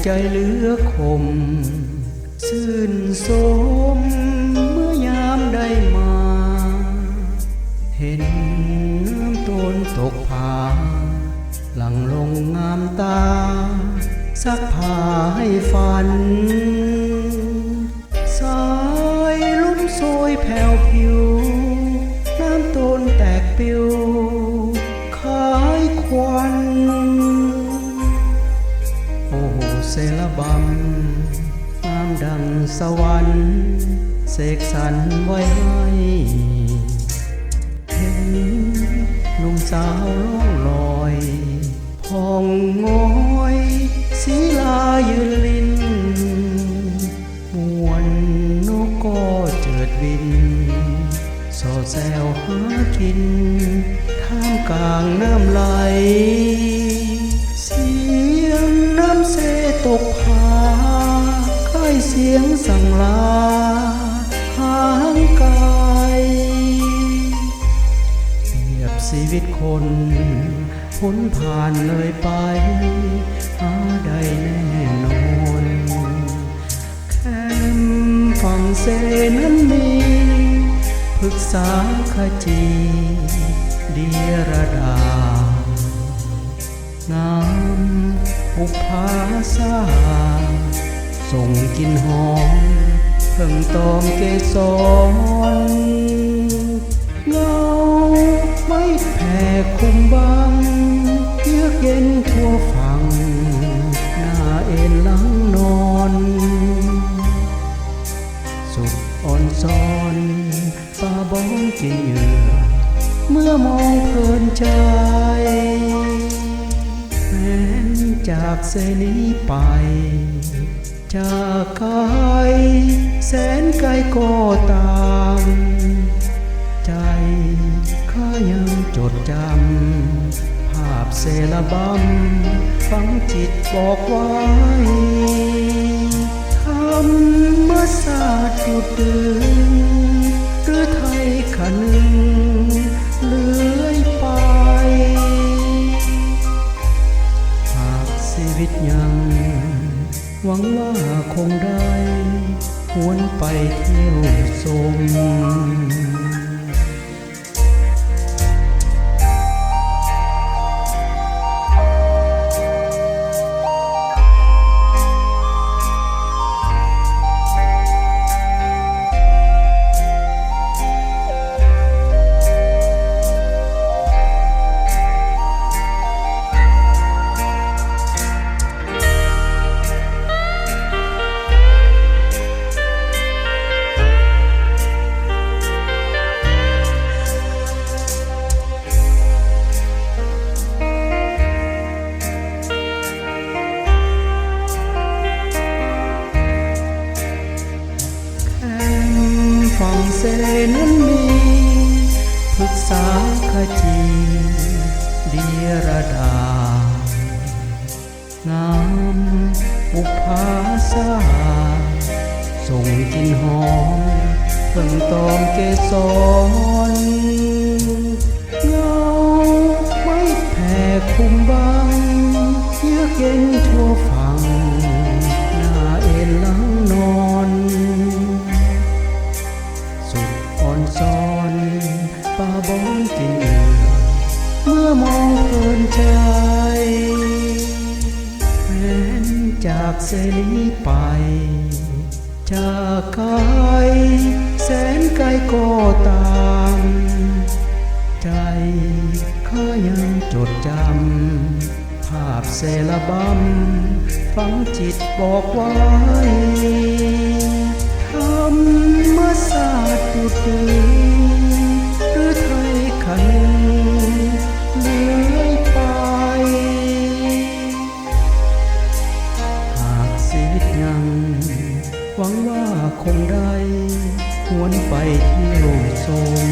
ใจเหลือคมชื่นสมเมื่อยามได้มาเห็นน้ำต้นตกผาหลังลงงามตาซักผ้าให้ฝันสายลมโชยแผ่วผิวน้ำต้นแตกปิวคล้ายควันโอ้โหเซลบำน้ำดังสวรรค์เสกสรรไว้ให้เห็นหนุ่มสาวล่องลอยพองง้อยศิลายืนลินมวนนกก็เจิดบินสอดแซวหากินท่ามกลางน้ำไหลเสียงน้ำเสตกผาใกล้เสียงสั่งลาห่างไกลเปรียบชีวิตคนพ้นผ่านเลยไปหาได้แน่นอนแคมฝั่งเสนั้นมีพฤกษาขจีเดียรดางามอุปาสาส่งกลิ่นหอมเพิ่งตอมเกสรเงาไม่แผ่คุมบังเยือกเย็นทั่วฝั่งหน้าเอ็นหลังนอนสุดอ่อนซ้อนตาบ้องกินเหยื่อเมื่อมองเพลินใจแม้นจากเสนี้ไปจากไกลแสนไกลก็ตามใจข้ายังจดจำภาพเซลบำฝังจิตบอกไว้ธรรมศาสตร์จุดดึงหรือไทยขนึงเลื่อยไปหากชีวิตยังหวังว่าคงได้หวนไปเที่ยวชมฝั่งเสนั้นมีพฤกษาขจีเดียรดางามอุปาสาส่งกลิ่นหอมเพิ่งตอมเกสรเงาไม่แผ่คุมบังเยือกเย็นทั่วฝั่งหน้าเอ็นหลังนอนซ้อนป่าบ้องกินเหยื่อเมื่อมองเพลินใจแม้นจากเสนี้ไปจากไกลแสนไกลก็ตามใจข้ายังจดจำภาพเซลบำฝังจิตบอกไว้ธรรมศาสตร์จุดดึงหรือไทยขนึงเลื่อยไปหากชีวิตยังหวังว่าคงได้หวนไปเที่ยวชม